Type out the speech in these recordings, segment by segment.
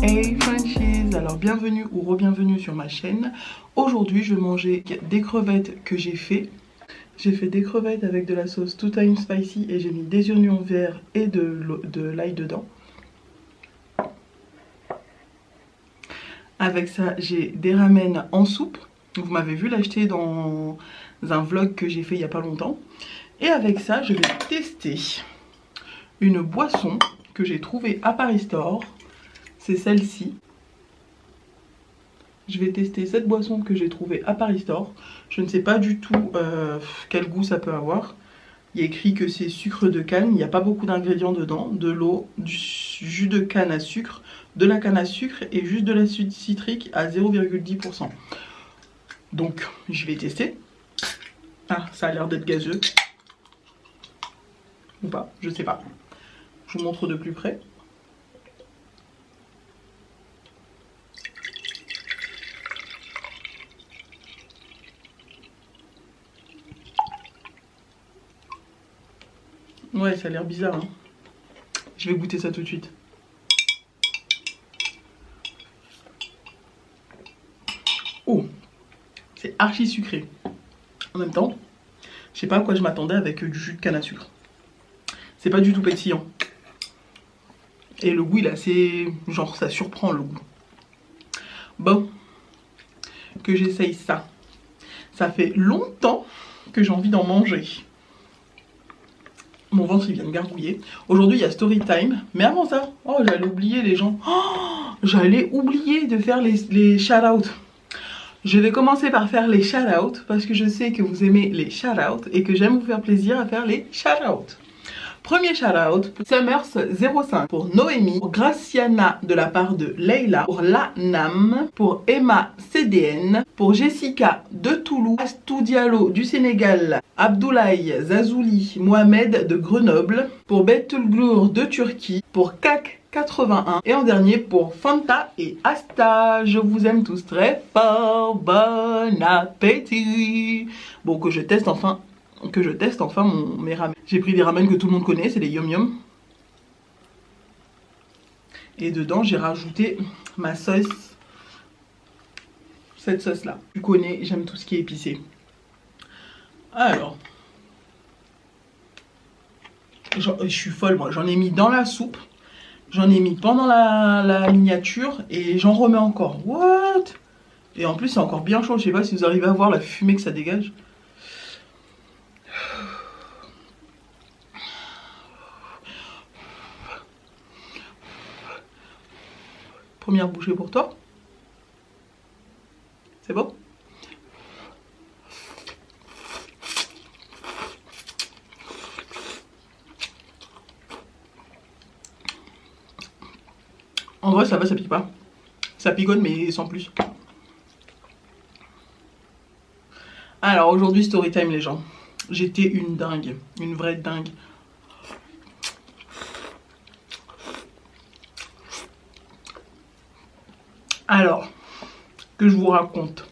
Hey Frenchies, alors bienvenue ou re-bienvenue sur ma chaîne. Aujourd'hui je vais manger des crevettes que j'ai fait. J'ai fait des crevettes avec de la sauce 2 times spicy et j'ai mis des oignons verts et de l'ail dedans. Avec ça j'ai des ramen en soupe. Vous m'avez vu l'acheter dans un vlog que j'ai fait il n'y a pas longtemps. Et avec ça je vais tester une boisson que j'ai trouvée à Paris Store. C'est celle-ci. Je vais tester cette boisson que j'ai trouvée à Paris Store. Je ne sais pas du tout quel goût ça peut avoir. Il y a écrit que c'est sucre de canne. Il n'y a pas beaucoup d'ingrédients dedans. De l'eau, du jus de canne à sucre, de la canne à sucre et juste de l'acide citrique à 0,10%. Donc, je vais tester. Ah, ça a l'air d'être gazeux. Ou pas, je sais pas. Je vous montre de plus près. Ouais, ça a l'air bizarre, hein. Je vais goûter ça tout de suite. Oh, c'est archi sucré. En même temps, je sais pas à quoi je m'attendais avec du jus de canne à sucre. C'est pas du tout pétillant. Et le goût, il est assez... genre, ça surprend le goût. Bon, que j'essaye ça. Ça fait longtemps que j'ai envie d'en manger. Mon ventre il vient de gargouiller. Aujourd'hui il y a story time. Mais avant ça, oh j'allais oublier les gens. Oh, j'allais oublier de faire les shout-out. Je vais commencer par faire les shout-out parce que je sais que vous aimez les shout-out et que j'aime vous faire plaisir à faire les shout-out. Premier shout-out, Summers05 pour Noémie, pour Graciana de la part de Leila, pour Lanam, pour Emma CDN, pour Jessica de Toulouse, Astou Diallo du Sénégal, Abdoulaye Zazouli Mohamed de Grenoble, pour Betulglur de Turquie, pour Kak 81 et en dernier pour Fanta et Asta. Je vous aime tous très fort, bon appétit. Bon, que je teste enfin mes ramen. J'ai pris des ramen que tout le monde connaît, c'est les Yum Yum. Et dedans j'ai rajouté ma sauce, cette sauce là. Tu connais, j'aime tout ce qui est épicé. Alors, je suis folle moi, j'en ai mis dans la soupe. J'en ai mis pendant la miniature et j'en remets encore. What? Et en plus c'est encore bien chaud, je sais pas si vous arrivez à voir la fumée que ça dégage. Première bouchée pour toi. C'est bon? En vrai ça va, ça pique pas. Ça picote mais sans plus. Alors aujourd'hui story time les gens. J'étais une dingue, une vraie dingue. Alors, que je vous raconte.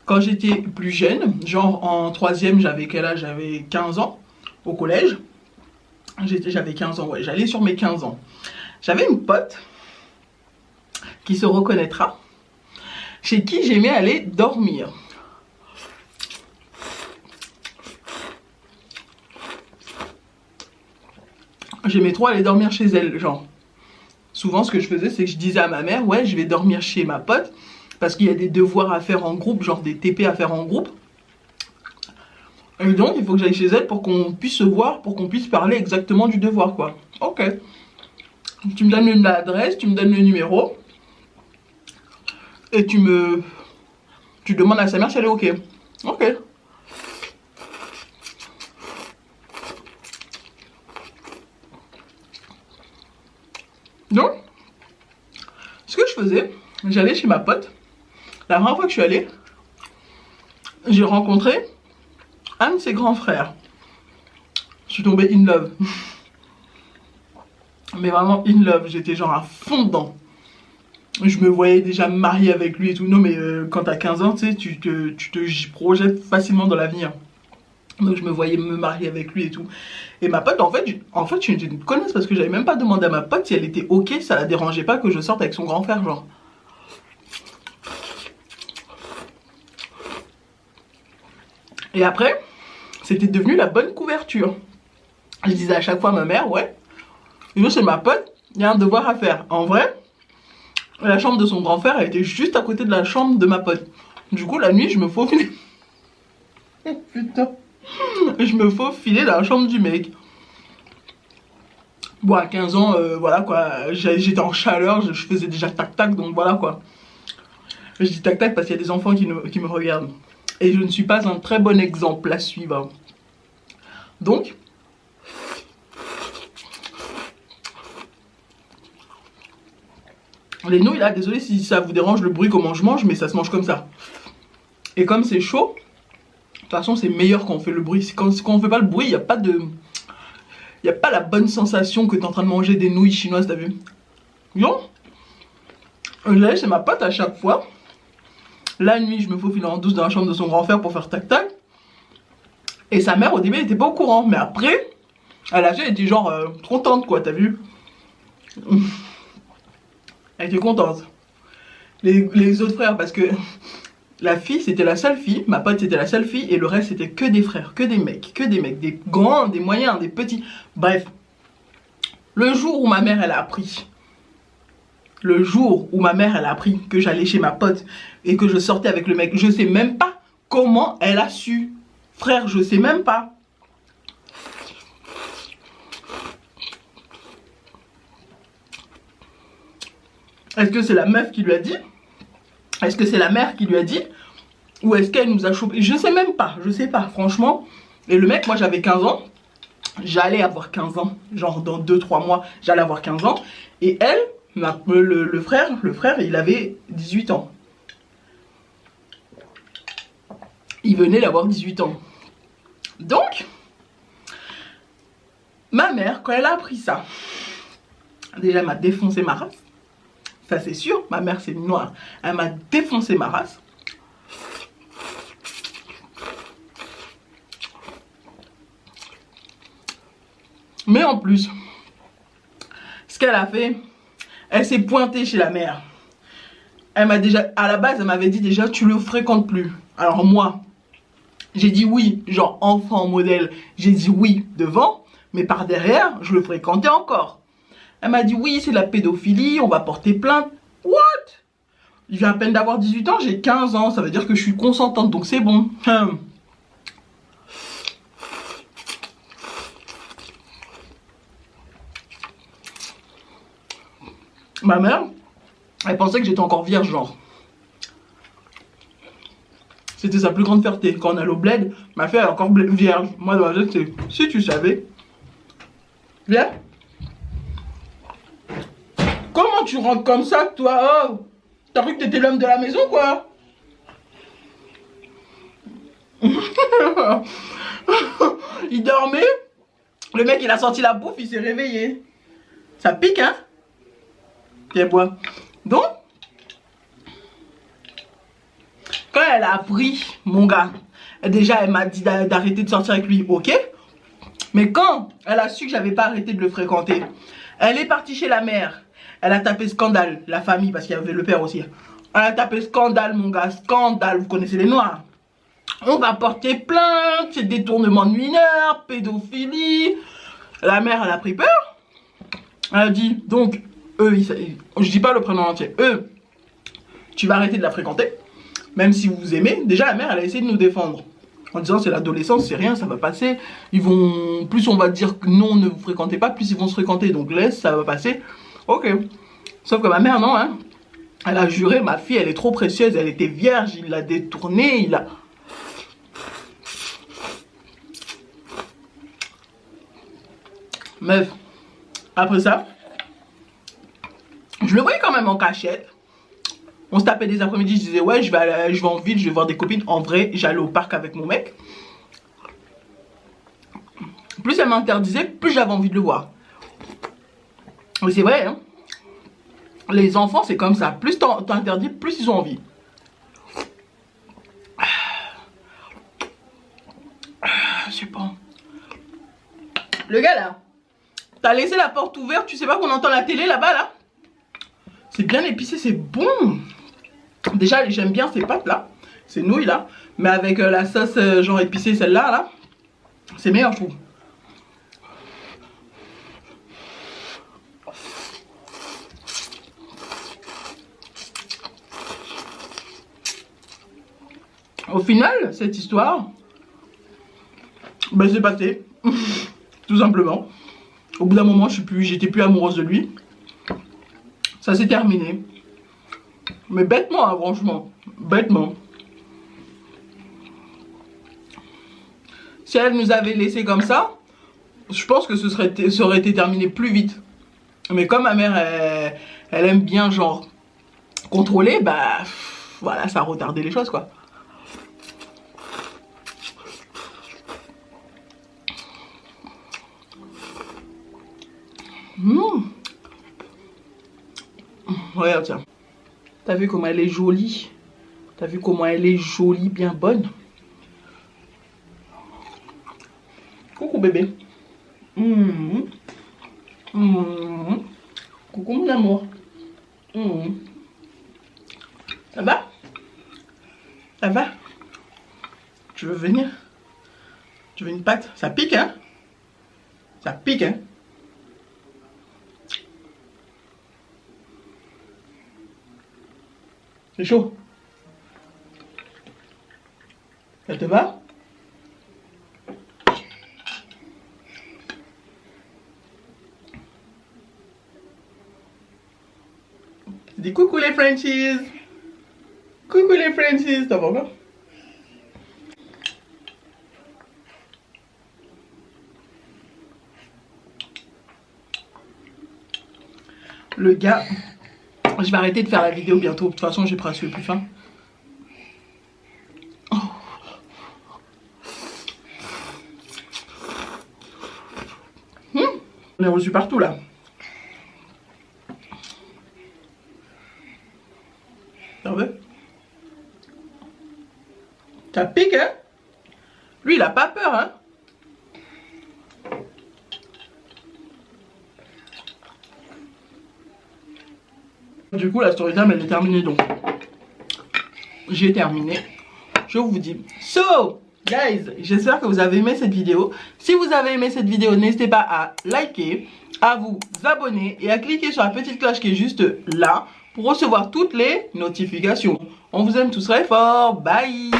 Quand j'étais plus jeune, genre en 3e, j'avais quel âge? J'avais 15 ans au collège. J'avais 15 ans, ouais, j'allais sur mes 15 ans. J'avais une pote qui se reconnaîtra, chez qui j'aimais aller dormir. J'aimais trop aller dormir chez elle, genre. Souvent, ce que je faisais, c'est que je disais à ma mère, ouais, je vais dormir chez ma pote, parce qu'il y a des devoirs à faire en groupe, genre des TP à faire en groupe. Et donc, il faut que j'aille chez elle pour qu'on puisse se voir, pour qu'on puisse parler exactement du devoir, quoi. Ok. Tu me donnes l'adresse, tu me donnes le numéro, et tu demandes à sa mère si elle est ok. Ok. Donc, ce que je faisais, j'allais chez ma pote. La première fois que je suis allée, j'ai rencontré un de ses grands frères. Je suis tombée in love. Mais vraiment in love, j'étais genre à fond dedans. Je me voyais déjà mariée avec lui et tout. Non mais quand t'as 15 ans, tu sais, tu te projettes facilement dans l'avenir. Donc je me voyais me marier avec lui et tout. Et ma pote, en fait, je suis une connasse parce que j'avais même pas demandé à ma pote si elle était ok, ça la dérangeait pas que je sorte avec son grand frère, genre. Et après, c'était devenu la bonne couverture. Je disais à chaque fois à ma mère, ouais, chez ma pote, il y a un devoir à faire. En vrai, la chambre de son grand frère, elle était juste à côté de la chambre de ma pote. Du coup, la nuit, je me faufilais. Putain. Je me faufilais dans la chambre du mec. Bon, à 15 ans, voilà quoi, j'étais en chaleur, je faisais déjà tac-tac, donc voilà quoi. Je dis tac-tac parce qu'il y a des enfants qui me regardent. Et je ne suis pas un très bon exemple à suivre. Donc, les nouilles là, désolé si ça vous dérange le bruit comment je mange, mais ça se mange comme ça. Et comme c'est chaud, de toute façon c'est meilleur quand on fait le bruit. Quand on fait pas le bruit, il n'y a pas de... Il n'y a pas la bonne sensation que tu es en train de manger des nouilles chinoises, t'as vu? Non. J'allais chez ma pote à chaque fois. La nuit, je me faufile en douce dans la chambre de son grand frère pour faire tac-tac. Et sa mère, au début, elle était pas au courant. Mais après, elle était genre contente, quoi, t'as vu? Elle était contente. Les autres frères, parce que la fille, c'était la seule fille. Ma pote, c'était la seule fille. Et le reste, c'était que des frères, que des mecs. Des grands, des moyens, des petits. Bref. Le jour où ma mère, elle a appris. Le jour où ma mère, elle a appris que j'allais chez ma pote et que je sortais avec le mec. Je sais même pas comment elle a su. Frère, je sais même pas. Est-ce que c'est la meuf qui lui a dit? Est-ce que c'est la mère qui lui a dit? Ou est-ce qu'elle nous a chopé? Je sais même pas, je sais pas, franchement. Et le mec, moi j'avais 15 ans. J'allais avoir 15 ans. Genre dans 2-3 mois, j'allais avoir 15 ans. Et elle, le frère, il avait 18 ans. Il venait d'avoir 18 ans. Donc, ma mère, quand elle a appris ça, déjà elle m'a défoncé ma race. Ça c'est sûr, ma mère c'est une noire. Elle m'a défoncé ma race. Mais en plus, ce qu'elle a fait, elle s'est pointée chez la mère. Elle m'a déjà, à la base, elle m'avait dit déjà, tu le fréquentes plus. Alors moi, j'ai dit oui, genre enfant modèle, j'ai dit oui devant, mais par derrière, je le fréquentais encore. Elle m'a dit oui, c'est de la pédophilie, on va porter plainte. What? Il vient à peine d'avoir 18 ans, j'ai 15 ans, ça veut dire que je suis consentante, donc c'est bon. Ma mère, elle pensait que j'étais encore vierge, genre. C'était sa plus grande fierté. Quand on allait au bled, ma fille elle est encore vierge. Moi, dans la tête, c'est si tu savais. Viens. Comment tu rentres comme ça, toi? Oh, t'as cru que t'étais l'homme de la maison, quoi? Il dormait. Le mec, il a sorti la bouffe, il s'est réveillé. Ça pique, hein? Viens boire. Donc, quand elle a appris, mon gars, déjà, elle m'a dit d'arrêter de sortir avec lui, ok? Mais quand elle a su que j'avais pas arrêté de le fréquenter, elle est partie chez la mère. Elle a tapé scandale, la famille, parce qu'il y avait le père aussi. Elle a tapé scandale, mon gars, scandale. Vous connaissez les noirs. On va porter plainte, c'est détournement de mineurs, pédophilie. La mère, elle a pris peur. Elle a dit, donc, eux, je dis pas le prénom entier, eux, tu vas arrêter de la fréquenter, même si vous vous aimez. Déjà, la mère, elle a essayé de nous défendre. En disant, c'est l'adolescence, c'est rien, ça va passer. Ils vont, plus on va dire que non, ne vous fréquentez pas, plus ils vont se fréquenter. Donc laisse, ça va passer. Ok. Sauf que ma mère, non, hein. Elle a juré, ma fille, elle est trop précieuse, elle était vierge, il l'a détournée, il a... Meuf, après ça, je le voyais quand même en cachette. On se tapait des après-midi, je disais ouais, je vais en ville, je vais voir des copines. En vrai, j'allais au parc avec mon mec. Plus elle m'interdisait, plus j'avais envie de le voir. Mais c'est vrai, hein. Les enfants, c'est comme ça. Plus t'interdis, plus ils ont envie. Le gars là, t'as laissé la porte ouverte, tu sais pas qu'on entend la télé là-bas là? C'est bien épicé, c'est bon. Déjà j'aime bien ces pâtes là, ces nouilles là. Mais avec la sauce genre épicée celle-là là, c'est meilleur je trouve. Au final, cette histoire, ben c'est passé, tout simplement. Au bout d'un moment, j'étais plus amoureuse de lui. Ça s'est terminé. Mais bêtement, hein, franchement, bêtement. Si elle nous avait laissé comme ça, je pense que ça aurait été terminé plus vite. Mais comme ma mère, elle aime bien genre contrôler, bah voilà, ça a retardé les choses quoi. Regarde ça. T'as vu comment elle est jolie? T'as vu comment elle est jolie, bien bonne? Coucou bébé. Coucou mon amour. Ça va? Ça va? Tu veux venir? Tu veux une pâte? Ça pique hein? Ça pique hein? C'est chaud. Ça te va? Dis coucou les Frenchies. Coucou les Frenchies. Ça va pas? Le gars, je vais arrêter de faire la vidéo bientôt. De toute façon, j'ai presque plus faim. Oh. On est reçu partout là. T'en veux? Ça pique hein? Lui il a pas peur hein? Du coup la story time elle est terminée donc. J'ai terminé. Je vous dis. So guys, j'espère que vous avez aimé cette vidéo. Si vous avez aimé cette vidéo, n'hésitez pas à liker, à vous abonner et à cliquer sur la petite cloche qui est juste là pour recevoir toutes les notifications. On vous aime tous très fort. Bye.